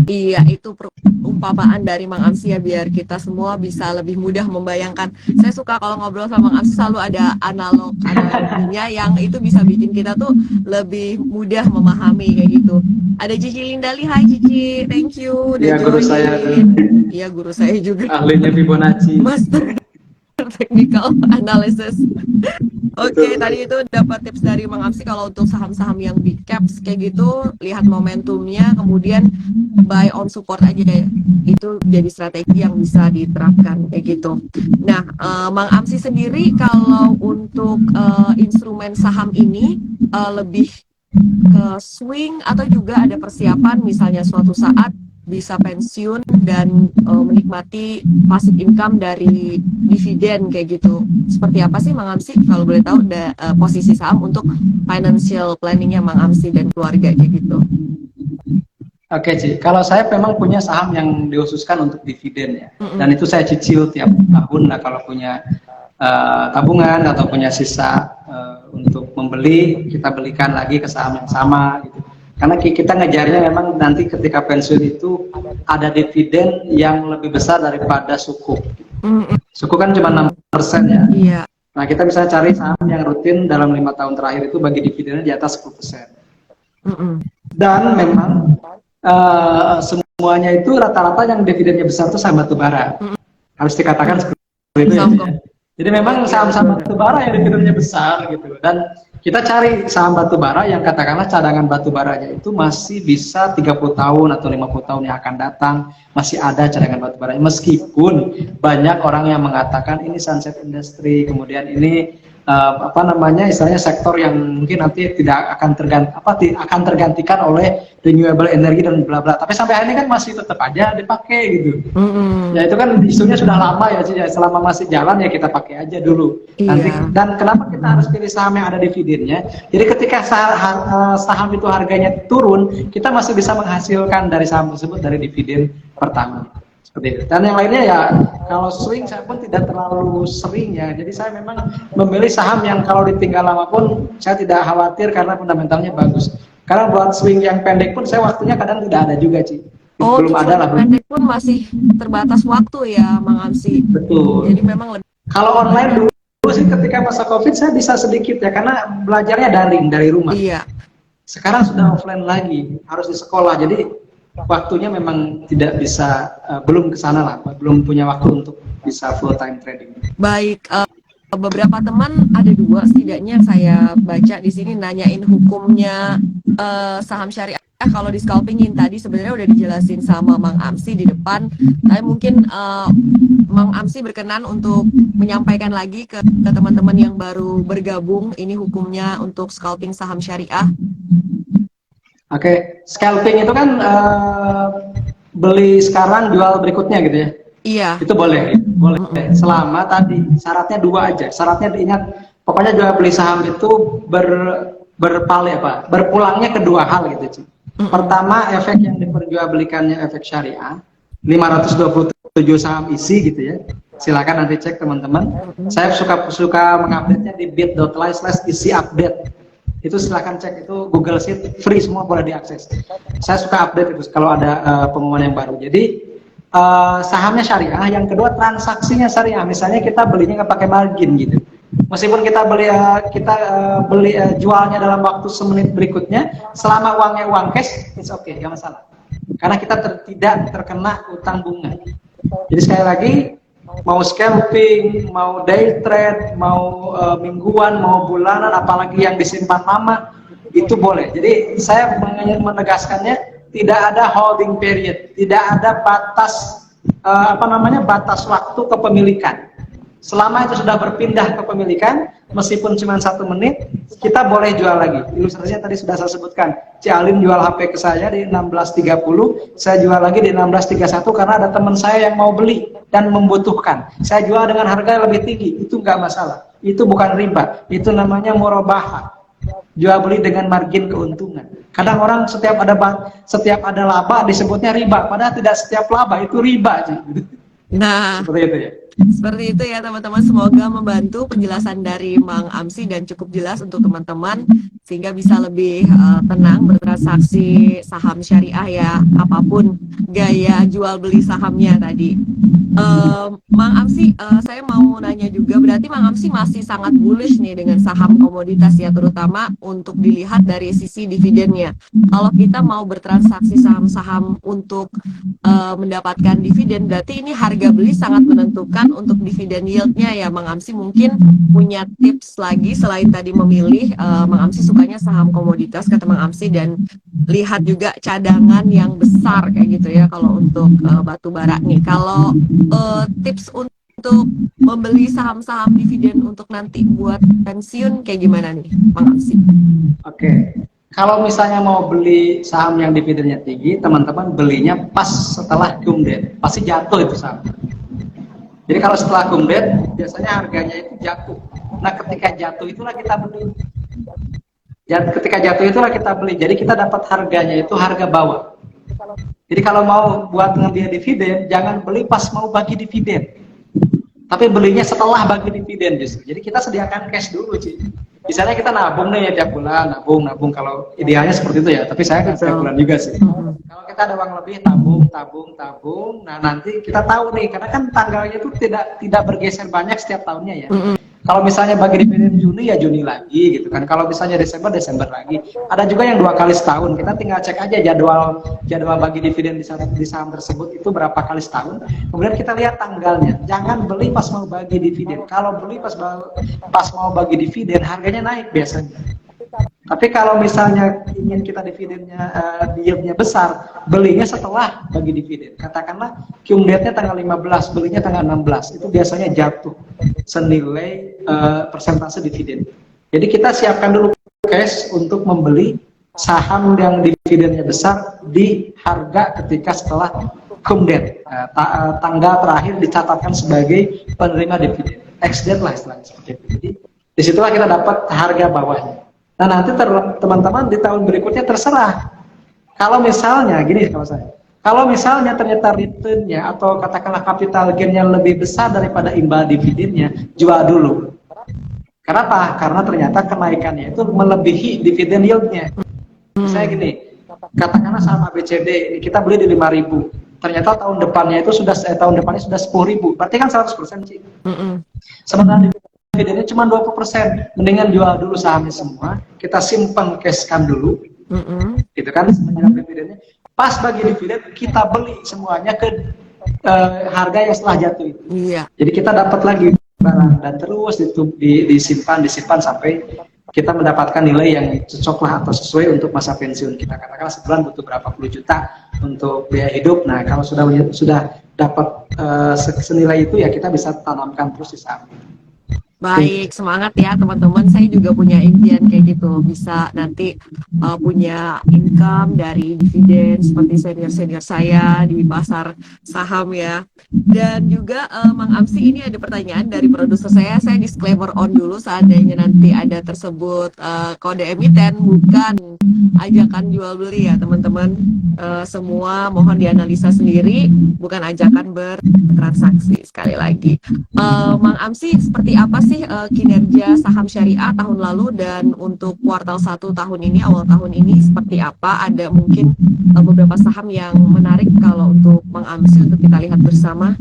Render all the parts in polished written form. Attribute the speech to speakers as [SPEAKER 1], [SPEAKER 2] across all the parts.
[SPEAKER 1] Iya, itu perumpamaan dari Mang Amsi ya, biar kita semua bisa lebih mudah membayangkan. Saya suka kalau ngobrol sama Mang Amsi selalu ada analoginya yang itu bisa bikin kita tuh lebih mudah memahami kayak gitu. Ada Cici Lindali, hai Cici, thank you udah
[SPEAKER 2] Ya, guru saya tuh,
[SPEAKER 1] join. Iya, guru saya juga,
[SPEAKER 2] ahlinya Fibonacci.
[SPEAKER 1] Master Technical Analysis.
[SPEAKER 2] Betul,
[SPEAKER 1] Oke, tadi
[SPEAKER 2] betul.
[SPEAKER 1] itu dapat tips dari Mang Amsi kalau untuk saham-saham yang big caps kayak gitu, lihat momentumnya, kemudian buy on support aja ya. Itu jadi strategi yang bisa diterapkan kayak gitu. Nah, Mang Amsi sendiri kalau untuk instrumen saham ini lebih ke swing atau juga ada persiapan misalnya suatu saat bisa pensiun dan menikmati passive income dari dividen kayak gitu. Seperti apa sih Mang Amsi kalau boleh tahu posisi saham untuk financial planningnya Mang Amsi dan keluarga kayak gitu.
[SPEAKER 2] Oke, Ci. Kalau saya memang punya saham yang dikhususkan untuk dividen ya. Dan
[SPEAKER 1] Mm-mm.
[SPEAKER 2] itu saya cicil tiap tahun lah kalau punya tabungan atau punya sisa untuk membeli, kita belikan lagi ke saham yang sama gitu. Karena kita ngejarnya memang nanti ketika pensiun itu ada dividen yang lebih besar daripada suku.
[SPEAKER 1] Mm-mm.
[SPEAKER 2] Suku kan cuma 6% ya.
[SPEAKER 1] Iya.
[SPEAKER 2] Nah, kita bisa cari saham yang rutin dalam 5 tahun terakhir itu bagi dividennya di atas 10%.
[SPEAKER 1] Mm-mm.
[SPEAKER 2] Dan memang semuanya itu rata-rata yang dividennya besar itu saham batubara. Harus dikatakan seperti itu ya. Jadi memang saham-saham batubara yang dividennya besar gitu. Dan kita cari saham batubara yang katakanlah cadangan batubaranya itu masih bisa 30 tahun atau 50 tahun yang akan datang masih ada cadangan batubara. Meskipun banyak orang yang mengatakan ini sunset industry, kemudian ini istilahnya sektor yang mungkin nanti tidak akan tergantikan oleh renewable energy dan bla bla. Tapi sampai hari ini kan masih tetap aja dipakai gitu. Ya itu kan isunya sudah lama ya, selama masih jalan ya kita pakai aja dulu. Nanti dan kenapa kita harus pilih saham yang ada dividennya? Jadi ketika saham itu harganya turun, kita masih bisa menghasilkan dari saham tersebut dari dividen pertama. Seperti itu. Dan yang lainnya ya kalau swing saya pun tidak terlalu sering ya. Jadi saya memang memilih saham yang kalau ditinggal lama pun saya tidak khawatir karena fundamentalnya bagus. Karena buat swing yang pendek pun saya waktunya kadang tidak ada juga, Ci.
[SPEAKER 1] Oh,
[SPEAKER 2] Belum ada lah.
[SPEAKER 1] pendek pun masih terbatas waktu ya, Mang Amsi.
[SPEAKER 2] Betul.
[SPEAKER 1] Jadi memang lebih.
[SPEAKER 2] Kalau online dulu sih ketika masa COVID saya bisa sedikit ya karena belajarnya daring dari rumah.
[SPEAKER 1] Iya.
[SPEAKER 2] Sekarang sudah offline lagi, harus di sekolah. Jadi waktunya memang tidak bisa, belum ke sana lah, belum punya waktu untuk bisa full time trading.
[SPEAKER 1] Baik, beberapa teman ada dua setidaknya saya baca di sini nanyain hukumnya saham syariah. Kalau di scalpingin tadi sebenarnya udah dijelasin sama Mang Amsi di depan. Tapi mungkin Mang Amsi berkenan untuk menyampaikan lagi ke teman-teman yang baru bergabung ini hukumnya untuk scalping saham syariah.
[SPEAKER 2] Oke, scalping itu kan beli sekarang jual berikutnya gitu ya.
[SPEAKER 1] Iya.
[SPEAKER 2] Itu boleh. Selama tadi syaratnya dua aja. Syaratnya diingat, pokoknya jual beli saham itu berpulangnya ke dua hal gitu, Ci. Pertama, efek yang diperjualbelikannya efek syariah. 527 saham isi gitu ya. Silakan nanti cek teman-teman. Saya suka mengupdate-nya di bit.ly/isi update. Itu silahkan cek, itu Google Sheet free, semua boleh diakses. Saya suka update itu kalau ada pengumuman yang baru. Jadi sahamnya syariah, yang kedua transaksinya syariah. Misalnya kita belinya nggak pakai margin gitu. Meskipun kita beli jualnya dalam waktu semenit berikutnya, selama uangnya uang cash, it's okay, nggak masalah. Karena kita tidak terkena utang bunga. Jadi sekali lagi, mau scalping, mau day trade, mau mingguan, mau bulanan, apalagi yang disimpan lama, itu boleh. Jadi saya menegaskannya tidak ada holding period, tidak ada batas batas waktu kepemilikan. Selama itu sudah berpindah kepemilikan, meskipun cuma 1 menit, kita boleh jual lagi. Ilustrasinya tadi sudah saya sebutkan. Cialin jual HP ke saya di 16.30, saya jual lagi di 16.31 karena ada teman saya yang mau beli dan membutuhkan. Saya jual dengan harga yang lebih tinggi, itu nggak masalah. Itu bukan riba, itu namanya murabahah. Jual beli dengan margin keuntungan. Kadang orang setiap ada laba disebutnya riba, padahal tidak setiap laba itu riba.
[SPEAKER 1] Nah,
[SPEAKER 2] seperti itu ya.
[SPEAKER 1] Seperti itu ya teman-teman, semoga membantu penjelasan dari Mang Amsi dan cukup jelas untuk teman-teman. sehingga bisa lebih tenang bertransaksi saham syariah ya, apapun gaya jual beli sahamnya tadi. Mang Amsi, saya mau nanya juga, berarti Mang Amsi masih sangat bullish nih dengan saham komoditas ya, terutama untuk dilihat dari sisi dividennya. Kalau kita mau bertransaksi saham-saham untuk mendapatkan dividen, berarti ini harga beli sangat menentukan untuk dividen yieldnya ya, Mang Amsi. Mungkin punya tips lagi selain tadi memilih, Mang Amsi sukanya saham komoditas kata Mang Amsi, dan lihat juga cadangan yang besar kayak gitu ya kalau untuk batu bara nih. Kalau tips untuk membeli saham-saham dividen untuk nanti buat pensiun kayak gimana nih, Mang Amsi?
[SPEAKER 2] Oke. Kalau misalnya mau beli saham yang dividennya tinggi, teman-teman belinya pas setelah cumdet, pasti jatuh itu saham. Jadi kalau setelah cumdet, biasanya harganya itu jatuh. Nah, ketika jatuh itulah kita beli. Ketika jatuh itulah kita beli. Jadi kita dapat harganya itu harga bawah. Jadi kalau mau buat ngambil dividen, jangan beli pas mau bagi dividen, tapi belinya setelah bagi dividen justru. Jadi kita sediakan cash dulu, Ci. Misalnya kita nabung nih ya tiap bulan, nabung kalau idealnya seperti itu ya. Tapi saya kan setiap bulan juga sih. Kalau kita ada uang lebih, tabung. Nah, nanti kita tahu nih, karena kan tanggalnya itu tidak bergeser banyak setiap tahunnya ya. Kalau misalnya bagi dividen Juni ya Juni lagi gitu kan. Kalau misalnya Desember lagi. Ada juga yang 2 kali setahun. Kita tinggal cek aja jadwal bagi dividen di saham tersebut itu berapa kali setahun. Kemudian kita lihat tanggalnya. Jangan beli pas mau bagi dividen. Kalau beli pas mau bagi dividen harganya naik biasanya. Tapi kalau misalnya ingin kita dividennya yieldnya besar, belinya setelah bagi dividen. Katakanlah cumdetnya tanggal 15, belinya tanggal 16, itu biasanya jatuh senilai persentase dividen. Jadi kita siapkan dulu cash untuk membeli saham yang dividennya besar di harga ketika setelah cumdet, tanggal terakhir dicatatkan sebagai penerima dividen. Ex-date lah istilahnya seperti itu. Jadi disitulah kita dapat harga bawahnya. Nah, nanti teman-teman di tahun berikutnya terserah. Kalau misalnya gini, kalau misalnya ternyata returnnya atau katakanlah capital gain-nya lebih besar daripada imbal dividennya, jual dulu. Kenapa? Karena ternyata kenaikannya itu melebihi dividen yield-nya. Misalnya gini, katakanlah saham ABCD kita beli di 5.000, ternyata tahun depannya sudah 10.000, berarti kan 100% sih. Sementara dividennya cuma 20%, mendingan jual dulu sahamnya semua, kita simpan cashkan dulu, gitu kan, semenjak dividennya. Pas bagi dividen kita beli semuanya ke harga yang setelah jatuh itu. Jadi kita dapat lagi barang dan terus disimpan sampai kita mendapatkan nilai yang cocok lah atau sesuai untuk masa pensiun kita. Katakanlah sebulan butuh berapa puluh juta untuk biaya hidup. Nah, kalau sudah dapat senilai itu ya kita bisa tanamkan terus di saham.
[SPEAKER 1] Baik, semangat ya teman-teman. Saya juga punya impian kayak gitu, bisa nanti punya income dari dividen seperti senior-senior saya di pasar saham ya. Dan juga Mang Amsi, ini ada pertanyaan dari produser saya disclaimer on dulu, seandainya nanti ada tersebut kode emiten, bukan ajakan jual beli ya teman-teman. Semua mohon dianalisa sendiri, bukan ajakan bertransaksi. Sekali lagi, Mang Amsi, seperti apa sih kinerja saham syariah tahun lalu, dan untuk kuartal 1 tahun ini, awal tahun ini seperti apa? Ada mungkin beberapa saham yang menarik kalau untuk Mang Amsi untuk kita lihat bersama.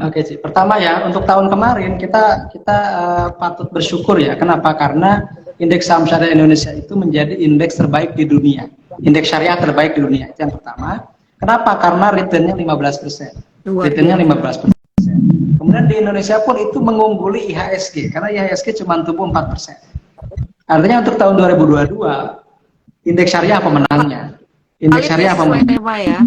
[SPEAKER 2] Oke sih. Pertama ya, untuk tahun kemarin kita patut bersyukur ya. Kenapa? Karena indeks saham syariah Indonesia itu menjadi indeks terbaik di dunia. Indeks syariah terbaik di dunia. Itu yang pertama. Kenapa? Karena returnnya 15%. Returnnya 15%. Kemudian di Indonesia pun itu mengungguli IHSG, karena IHSG cuma tumbuh 4%. Artinya untuk tahun 2022 indeks syariah pemenangnya. Indeks syariah pemenangnya. Ya.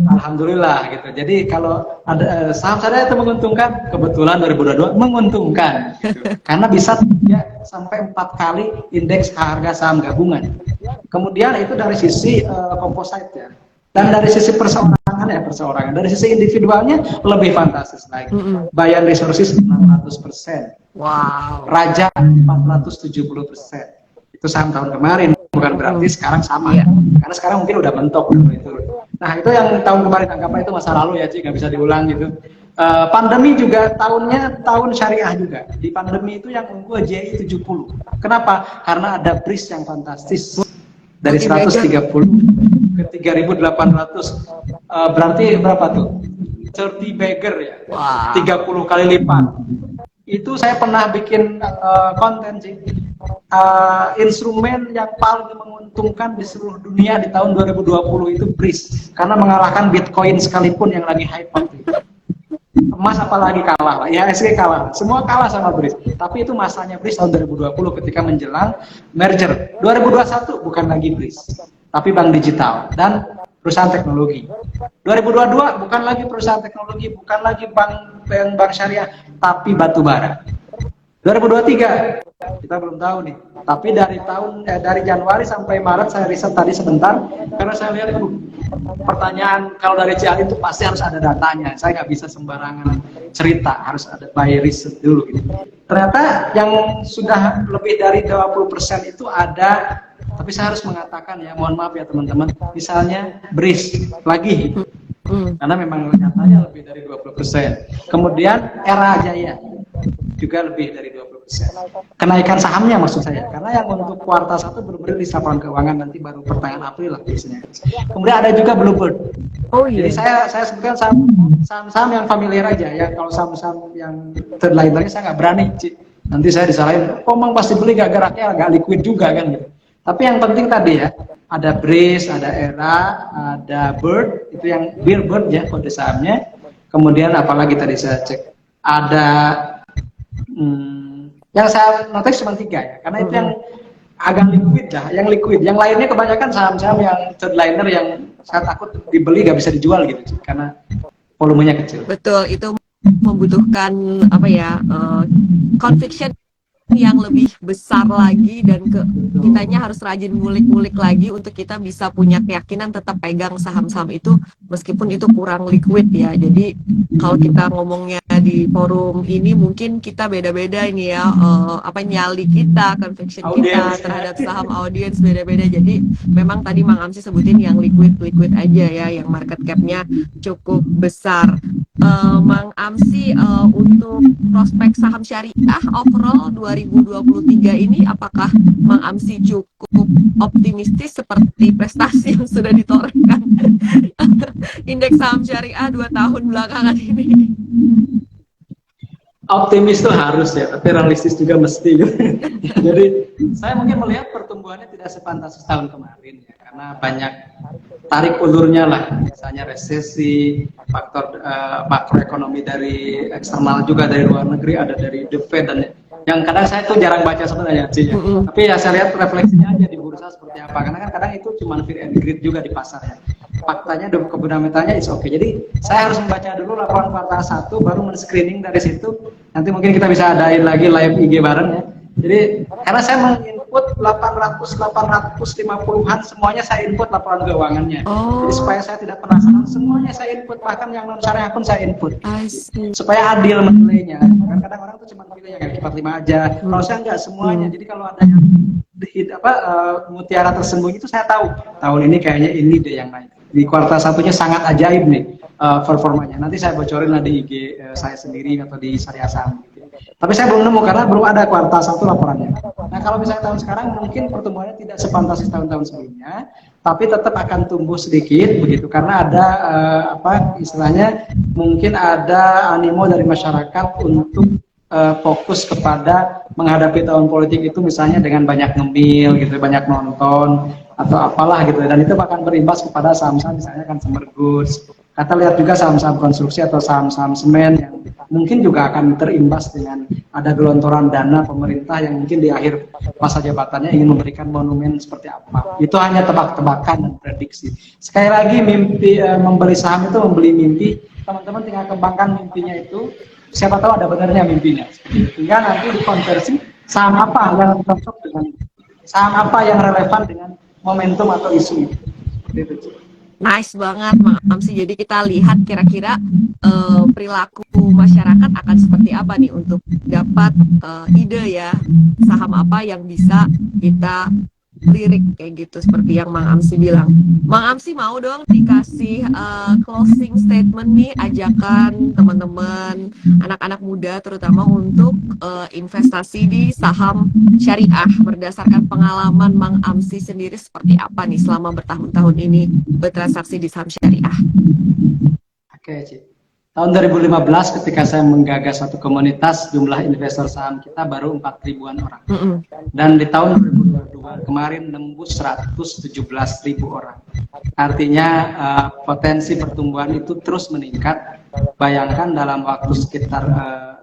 [SPEAKER 2] Alhamdulillah gitu. Jadi kalau ada saham syariah itu menguntungkan, kebetulan 2022 menguntungkan. Gitu. Karena bisa sampai 4 kali indeks harga saham gabungan. Kemudian itu dari sisi composite ya. Dan dari sisi perseorangan, dari sisi individualnya lebih fantastis lagi. Bayan Resources 600%.
[SPEAKER 1] Wow.
[SPEAKER 2] Raja 470%. Itu saham tahun kemarin, bukan berarti sekarang sama. Karena sekarang mungkin udah mentok gitu. Nah, itu yang tahun kemarin, anggapnya itu masa lalu ya, Ci, nggak bisa diulang gitu. Pandemi juga tahun syariah juga. Di pandemi itu yang unggul JI 70. Kenapa? Karena ada BRIS yang fantastis. Dari 130 ke 3.800. Berarti berapa tuh? 30 bagger ya.
[SPEAKER 1] Wah.
[SPEAKER 2] 30 kali lipat. Itu saya pernah bikin konten sih. Instrumen yang paling menguntungkan di seluruh dunia di tahun 2020 itu BRIS. Karena mengalahkan Bitcoin sekalipun yang lagi hype waktu itu. Emas apalagi kalah lah, IHSG kalah, semua kalah sama BRIS. Tapi itu masanya BRIS tahun 2020 ketika menjelang merger. 2021 bukan lagi BRIS, tapi bank digital dan perusahaan teknologi. 2022 bukan lagi perusahaan teknologi, bukan lagi bank syariah, tapi batu bara. 2023 kita belum tahu nih, tapi dari Januari sampai Maret saya riset tadi sebentar, karena saya lihat pertanyaan kalau dari CLI itu pasti harus ada datanya, saya nggak bisa sembarangan cerita, harus ada by riset dulu gitu. Ternyata yang sudah lebih dari 20% itu ada, tapi saya harus mengatakan ya, mohon maaf ya teman-teman, misalnya BRIS lagi, karena memang nyatanya lebih dari 20%. Kemudian Era Jaya juga lebih dari 20%. Kenaikan sahamnya maksud saya, karena yang untuk kuartal 1 baru beriris laporan keuangan, nanti baru pertengahan April lah biasanya. Kemudian ada juga Bluebird. Oh iya. Jadi saya sebutkan saham-saham yang familiar aja ya. Kalau saham-saham yang lain-lainnya saya nggak berani, nanti saya disalahin, Mang pasti beli gak geraknya, nggak liquid juga kan gitu. Tapi yang penting tadi ya, ada BRIS, ada Era, ada Bird, itu yang Bird ya kode sahamnya. Kemudian apalagi tadi saya cek, ada yang saya notice cuma 3 ya, karena itu yang agak liquid lah, yang liquid. Yang lainnya kebanyakan saham-saham yang thirdliner yang saya takut dibeli gak bisa dijual gitu, karena volumenya kecil.
[SPEAKER 1] Betul, itu membutuhkan apa ya, conviction yang lebih besar lagi, dan kitanya harus rajin ngulik-ngulik lagi untuk kita bisa punya keyakinan tetap pegang saham-saham itu meskipun itu kurang liquid ya. Jadi kalau kita ngomongnya di forum ini mungkin kita beda-beda ini ya, nyali kita, conviction kita terhadap saham, audiens beda-beda. Jadi memang tadi Mang Amsi sebutin yang liquid aja ya, yang market cap-nya cukup besar. Mang Amsi, untuk prospek saham syariah overall 2023 ini, apakah Mang Amsi cukup optimistis seperti prestasi yang sudah ditorehkan indeks saham syariah 2 tahun belakangan ini?
[SPEAKER 2] Optimis tuh harus ya, tapi realistis juga mesti. Jadi saya mungkin melihat pertumbuhannya tidak sepantas tahun kemarin ya, karena banyak tarik ulurnya lah, misalnya resesi, faktor makroekonomi dari eksternal juga dari luar negeri, ada dari The Fed, dan yang kadang saya tuh jarang baca sebenarnya sih ya. Tapi ya saya lihat refleksinya aja di bursa seperti apa, karena kan kadang itu cuma fear and greed juga di pasar ya. Faktanya dan fundamentalnya is okay. Jadi saya harus membaca dulu laporan kuartal 1, baru men-screening dari situ. Nanti mungkin kita bisa adain lagi live IG bareng ya. Jadi karena saya menginput 850-an semuanya saya input laporan keuangannya. Jadi supaya saya tidak penasaran, semuanya saya input, bahkan yang non syariah pun saya input. Supaya adil menilainya. Kadang-kadang orang tuh cuma pilih yang 45 aja. Kalau saya enggak semuanya. Jadi kalau ada yang mutiara tersembunyi itu saya tahu. Tahun ini kayaknya ini deh yang naik. Di kuartal 1-nya sangat ajaib nih performanya. Nanti saya bocorin lah di IG saya sendiri atau di Syariah Saham. Tapi saya belum nemu karena belum ada kuartal 1 laporannya. Nah kalau misalnya tahun sekarang mungkin pertumbuhannya tidak sepantas tahun-tahun sebelumnya, tapi tetap akan tumbuh sedikit begitu, karena ada istilahnya mungkin ada animo dari masyarakat untuk fokus kepada menghadapi tahun politik itu, misalnya dengan banyak ngemil gitu, banyak nonton atau apalah gitu, dan itu akan berimbas kepada saham-saham misalnya consumer goods. Kita lihat juga saham-saham konstruksi atau saham-saham semen yang mungkin juga akan terimbas dengan ada gelontoran dana pemerintah yang mungkin di akhir masa jabatannya ingin memberikan monumen seperti apa. Itu hanya tebak-tebakan dan prediksi. Sekali lagi, mimpi membeli saham itu membeli mimpi. Teman-teman tinggal kembangkan mimpinya itu. Siapa tahu ada benarnya mimpinya. Sehingga nanti dikonversi saham apa yang cocok dengan saham apa yang relevan dengan momentum atau isu itu.
[SPEAKER 1] Nice banget Mang Amsi. Jadi kita lihat kira-kira perilaku masyarakat akan seperti apa nih untuk dapat ide ya, saham apa yang bisa kita lirik kayak gitu seperti yang Mang Amsi bilang. Mang Amsi mau dong dikasih closing statement nih, ajakan teman-teman anak-anak muda terutama untuk investasi di saham syariah berdasarkan pengalaman Mang Amsi sendiri seperti apa nih selama bertahun-tahun ini bertransaksi di saham syariah.
[SPEAKER 2] Oke, Cik. Tahun 2015 ketika saya menggagas satu komunitas, jumlah investor saham kita baru 4.000-an orang. Dan di tahun 2022 kemarin nembus 117.000 orang. Artinya potensi pertumbuhan itu terus meningkat. Bayangkan dalam waktu sekitar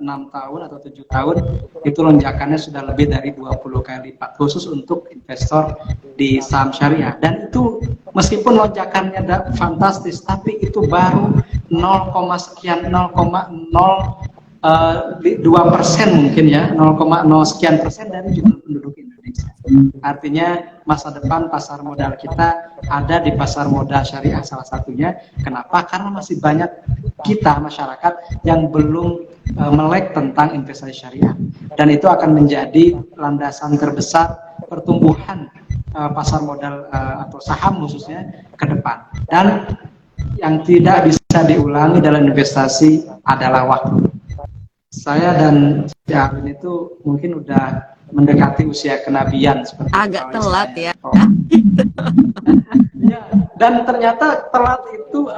[SPEAKER 2] 6 tahun atau 7 tahun, itu lonjakannya sudah lebih dari 20 kali lipat, khusus untuk investor di saham syariah. Dan itu meskipun lonjakannya fantastis, tapi itu baru 0, sekian 0,02% mungkin ya, 0,0 sekian persen dari jumlah penduduk Indonesia. Artinya masa depan pasar modal kita ada di pasar modal syariah salah satunya. Kenapa? Karena masih banyak kita masyarakat yang belum melek tentang investasi syariah, dan itu akan menjadi landasan terbesar pertumbuhan pasar modal atau saham khususnya ke depan. Dan yang tidak bisa diulangi dalam investasi adalah waktu. Saya dan si Arwin itu mungkin udah mendekati usia kenabian seperti
[SPEAKER 1] agak telat ya.
[SPEAKER 2] Ya, dan ternyata telat itu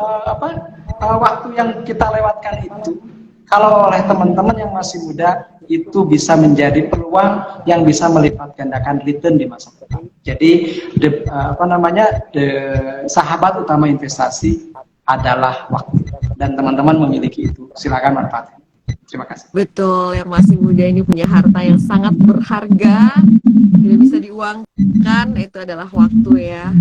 [SPEAKER 2] waktu yang kita lewatkan itu kalau oleh teman-teman yang masih muda itu bisa menjadi peluang yang bisa melipat gandakan return di masa depan. Jadi sahabat utama investasi adalah waktu, dan teman-teman memiliki itu. Silakan manfaatkan. Terima kasih.
[SPEAKER 1] Betul, yang masih muda ini punya harta yang sangat berharga, tidak bisa diuangkan, itu adalah waktu ya.